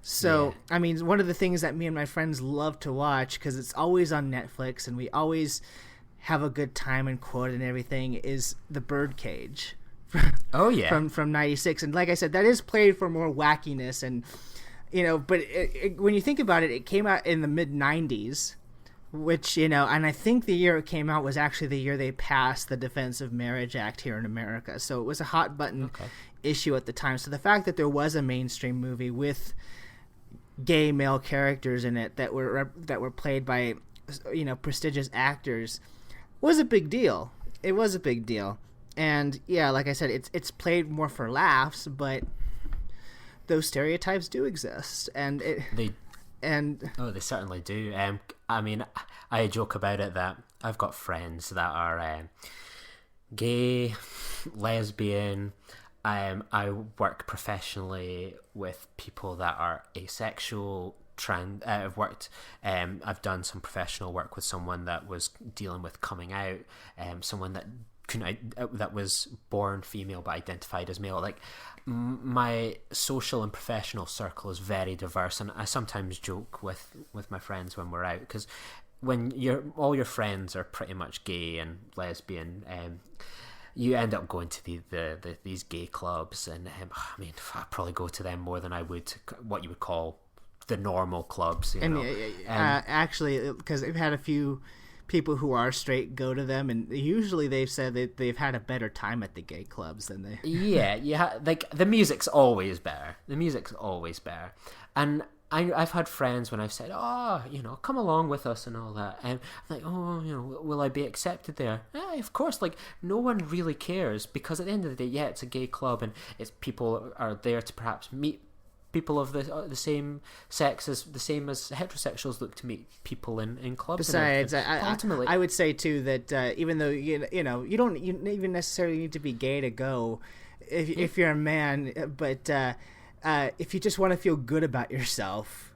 So, yeah. I mean, one of the things that me and my friends love to watch, because it's always on Netflix and we always have a good time and quote and everything, is The Birdcage. Oh yeah, from '96, and like I said, that is played for more wackiness, and but when you think about it, it came out in the mid '90s. Which, and I think the year it came out was actually the year they passed the Defense of Marriage Act here in America. So it was a hot button issue at the time. So the fact that there was a mainstream movie with gay male characters in it that were played by, prestigious actors was a big deal. It was a big deal. And yeah, like I said, it's played more for laughs, but those stereotypes do exist, and they certainly do. I mean, I joke about it that I've got friends that are gay, lesbian. I work professionally with people that are asexual, trans. I've done some professional work with someone that was dealing with coming out. Someone that was born female but identified as male. Like, my social and professional circle is very diverse, and I sometimes joke with my friends when we're out, because when all your friends are pretty much gay and lesbian, you end up going to these gay clubs, and I mean, I'd probably go to them more than I would what you would call the normal clubs. Actually, because I've had a few people who are straight go to them, and usually they've said that they've had a better time at the gay clubs than they. Yeah, like the music's always better. And I've had friends when I've said, come along with us and all that, and I'm like, will I be accepted there? Yeah, of course. Like, no one really cares, because at the end of the day, yeah, it's a gay club, and it's people are there to perhaps meet people of the same sex, as the same as heterosexuals look to meet people in clubs. Besides, ultimately, I would say too that even though you don't even necessarily need to be gay to go, if you're a man, but if you just want to feel good about yourself,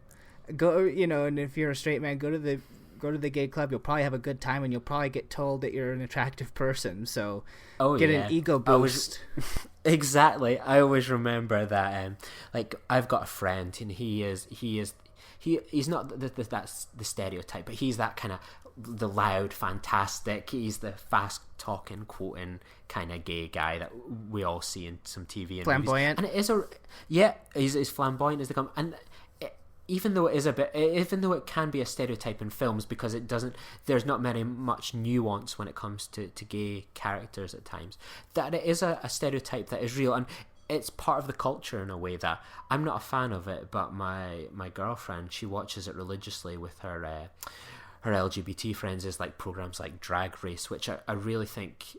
go. And if you're a straight man, go to the gay club. You'll probably have a good time, and you'll probably get told that you're an attractive person. So get an ego boost. Exactly. I always remember that. Like, I've got a friend, and he's not that's the stereotype, but he's that kind of the loud, fantastic. He's the fast talking, quoting kind of gay guy that we all see in some TV and flamboyant. Movies. And he's flamboyant as they come. And even though it can be a stereotype in films, because there's not much nuance when it comes to gay characters at times, that it is a stereotype that is real, and it's part of the culture in a way that I'm not a fan of it, but my girlfriend, she watches it religiously with her LGBT friends. Is like programs like Drag Race, which I really think,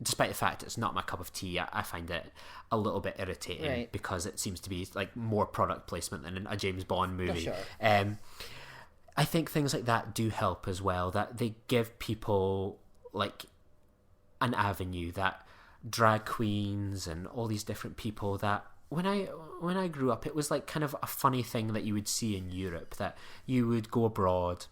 despite the fact it's not my cup of tea, I find it a little bit irritating, right, because it seems to be like more product placement than a James Bond movie. Sure. I think things like that do help as well, that they give people like an avenue, that drag queens and all these different people that when I grew up, it was like kind of a funny thing that you would see in Europe, that you would go abroad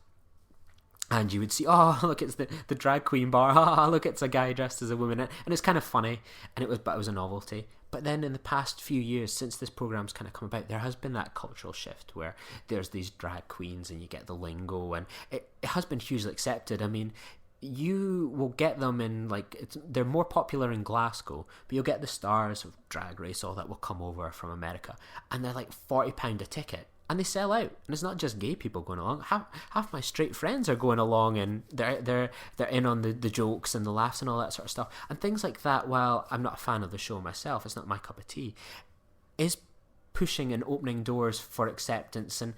and you would see, oh, look, it's the drag queen bar. Oh, look, it's a guy dressed as a woman. And it's kind of funny. But it was a novelty. But then in the past few years, since this program's kind of come about, there has been that cultural shift where there's these drag queens and you get the lingo, and it has been hugely accepted. I mean, you will get them in, like, they're more popular in Glasgow, but you'll get the stars of Drag Race, all that will come over from America, and they're like £40 a ticket. And they sell out, and it's not just gay people going along. Half my straight friends are going along, and they're in on the jokes and the laughs and all that sort of stuff, and things like that. While I'm not a fan of the show myself, it's not my cup of tea, is pushing and opening doors for acceptance. And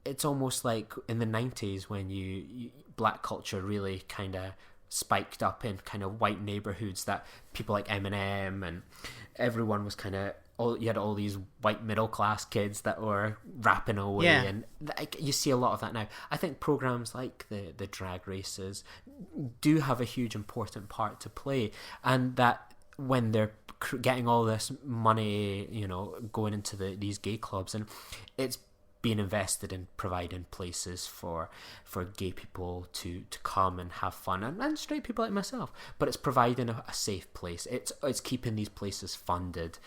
it's almost like in the 90s when you black culture really kind of spiked up in kind of white neighborhoods, that people like Eminem and everyone was kind of, you had all these white middle class kids that were rapping away, and you see a lot of that now. I think programs like the drag races do have a huge important part to play, and that when they're getting all this money, going into these gay clubs, and it's being invested in providing places for gay people to come and have fun, and straight people like myself, but it's providing a safe place. It's keeping these places funded,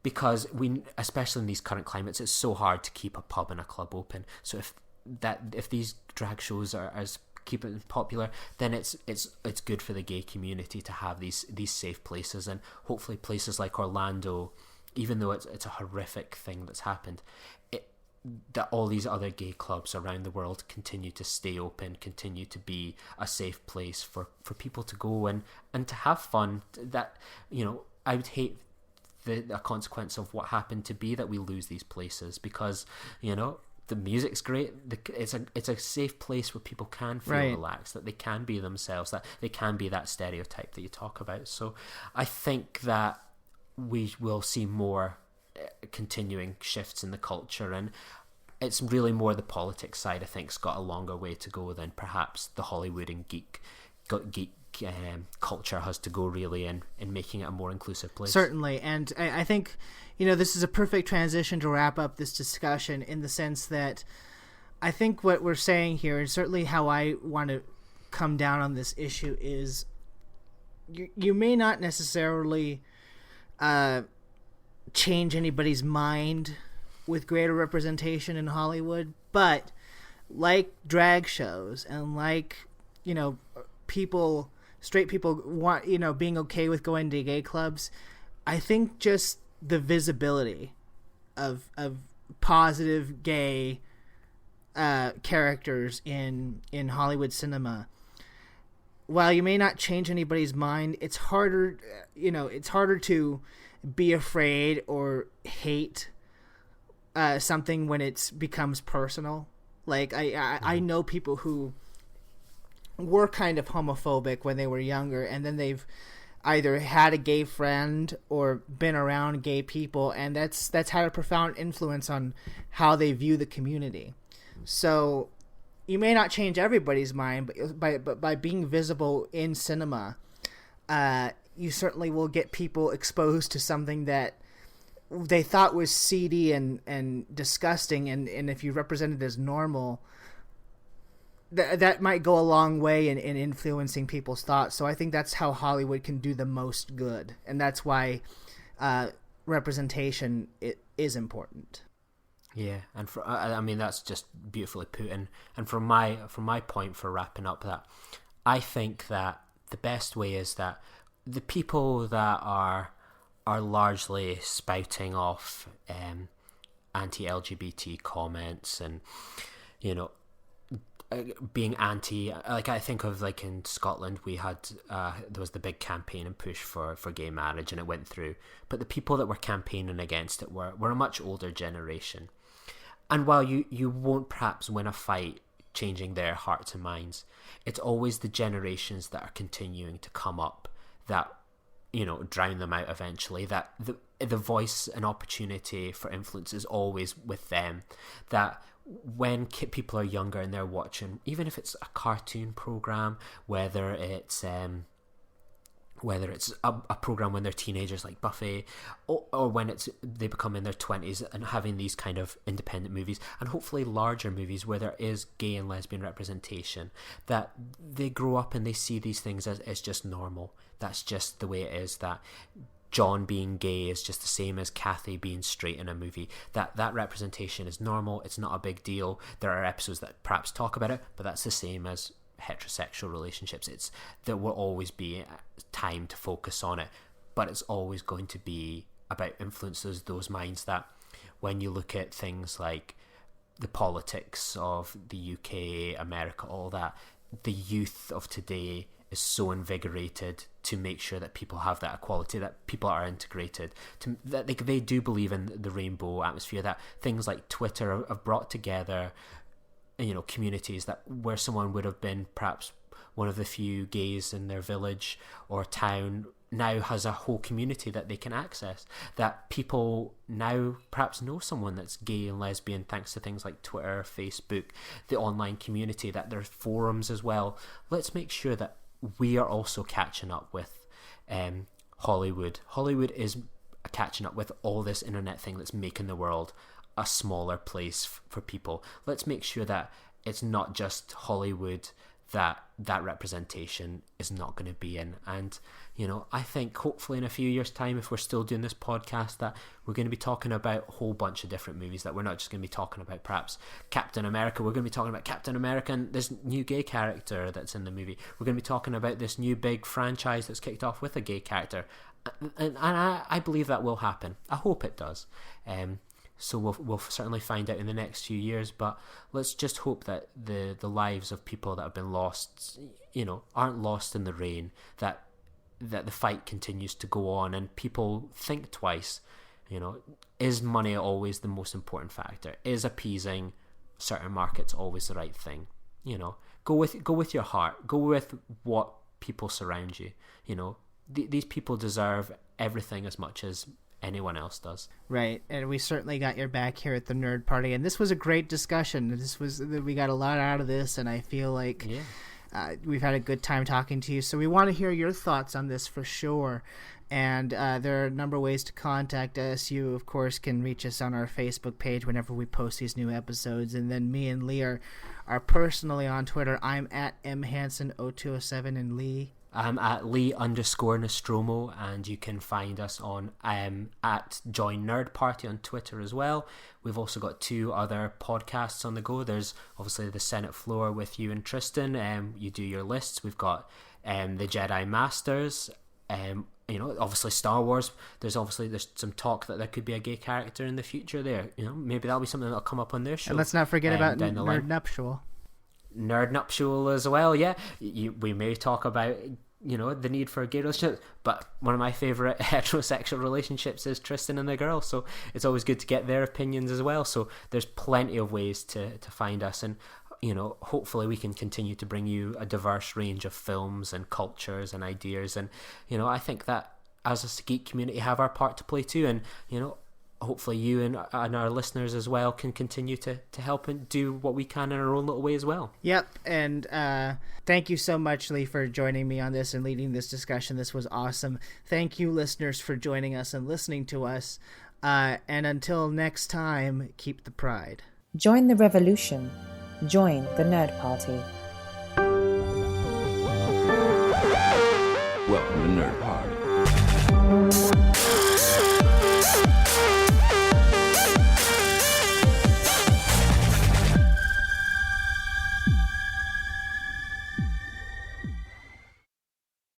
because especially in these current climates, it's so hard to keep a pub and a club open. So if these drag shows are as keep it popular, then it's good for the gay community to have these safe places, and hopefully places like Orlando, even though it's a horrific thing that's happened, that all these other gay clubs around the world continue to stay open, continue to be a safe place for people to go and to have fun. That, I would hate a consequence of what happened to be that we lose these places, because, the music's great. It's a safe place where people can feel relaxed, that they can be themselves, that they can be that stereotype that you talk about. So I think that we will see more continuing shifts in the culture, and it's really more the politics side, I think, has got a longer way to go than perhaps the Hollywood and geek culture has to go, really, in making it a more inclusive place. Certainly, and I think this is a perfect transition to wrap up this discussion, in the sense that I think what we're saying here, and certainly how I want to come down on this issue, is you may not necessarily change anybody's mind with greater representation in Hollywood, but like drag shows and like straight people want being okay with going to gay clubs, I think just the visibility of positive gay characters in Hollywood cinema, while you may not change anybody's mind, it's harder to be afraid or hate something when it becomes personal. Like I know people who were kind of homophobic when they were younger, and then they've either had a gay friend or been around gay people, and that's had a profound influence on how they view the community. So you may not change everybody's mind, but by being visible in cinema, you certainly will get people exposed to something that they thought was seedy and disgusting, and if you represent it as normal, that might go a long way in influencing people's thoughts. So I think that's how Hollywood can do the most good, and that's why representation is important. Yeah, and I mean, that's just beautifully put. And from my point for wrapping up, that I think that the best way is that the people that are largely spouting off anti-LGBT comments and being anti, like I think of, like in Scotland we had there was the big campaign and push for gay marriage, and it went through, but the people that were campaigning against it were a much older generation. And while you won't perhaps win a fight changing their hearts and minds, it's always the generations that are continuing to come up that drown them out eventually, that the voice and opportunity for influence is always with them, that when people are younger and they're watching, even if it's a cartoon program, whether it's a program when they're teenagers like Buffy, or when they become in their 20s and having these kind of independent movies, and hopefully larger movies where there is gay and lesbian representation, that they grow up and they see these things as just normal. That's just the way it is, that John being gay is just the same as Kathy being straight in a movie. That representation is normal. It's not a big deal. There are episodes that perhaps talk about it, but that's the same as heterosexual relationships. It's there will always be time to focus on it, but it's always going to be about influences those minds. That when you look at things like the politics of the UK, America, all that, the youth of today is so invigorated to make sure that people have that equality, that people are integrated, that they do believe in the rainbow atmosphere, that things like Twitter have brought together, communities that where someone would have been perhaps one of the few gays in their village or town now has a whole community that they can access, that people now perhaps know someone that's gay and lesbian thanks to things like Twitter, Facebook, the online community, that there's forums as well. Let's make sure that we are also catching up with Hollywood. Hollywood is catching up with all this internet thing that's making the world a smaller place for people. Let's make sure that it's not just Hollywood that representation is not going to be in. And I think hopefully in a few years' time, if we're still doing this podcast, that we're going to be talking about a whole bunch of different movies, that we're not just going to be talking about perhaps Captain America. We're going to be talking about Captain America and this new gay character that's in the movie. We're going to be talking about this new big franchise that's kicked off with a gay character, and I believe that will happen. I hope it does. So we'll certainly find out in the next few years, but let's just hope that the lives of people that have been lost, aren't lost in the rain, that the fight continues to go on and people think twice. Is money always the most important factor? Is appeasing certain markets always the right thing? Go with your heart. Go with what people surround you. These people deserve everything as much as anyone else does. Right, and we certainly got your back here at the Nerd Party, and this was a great discussion. We got a lot out of this, and I feel like we've had a good time talking to you. So we want to hear your thoughts on this for sure. And there are a number of ways to contact us. You, of course, can reach us on our Facebook page whenever we post these new episodes. And then me and Lee are personally on Twitter. I'm at mhanson0207, and Lee, I'm at Lee_Nostromo, and you can find us on at Join Nerd Party on Twitter as well. We've also got 2 other podcasts on the go. There's obviously the Senate Floor with you and Tristan. You do your lists. We've got the Jedi Masters. Obviously Star Wars. There's some talk that there could be a gay character in the future there. Maybe that'll be something that'll come up on their show. And let's not forget about Nerd Nuptial. Nerd Nuptial as well, yeah. We may talk about the need for a gay relationship, but one of my favourite heterosexual relationships is Tristan and the girl, so it's always good to get their opinions as well. So there's plenty of ways to find us, and hopefully we can continue to bring you a diverse range of films and cultures and ideas, and I think that as a geek community have our part to play too, and hopefully you and our listeners as well can continue to help and do what we can in our own little way as well. Yep, and thank you so much, Lee, for joining me on this and leading this discussion. This was awesome. Thank you, listeners, for joining us and listening to us. And until next time, keep the pride. Join the revolution. Join the Nerd Party. Welcome to Nerd Party.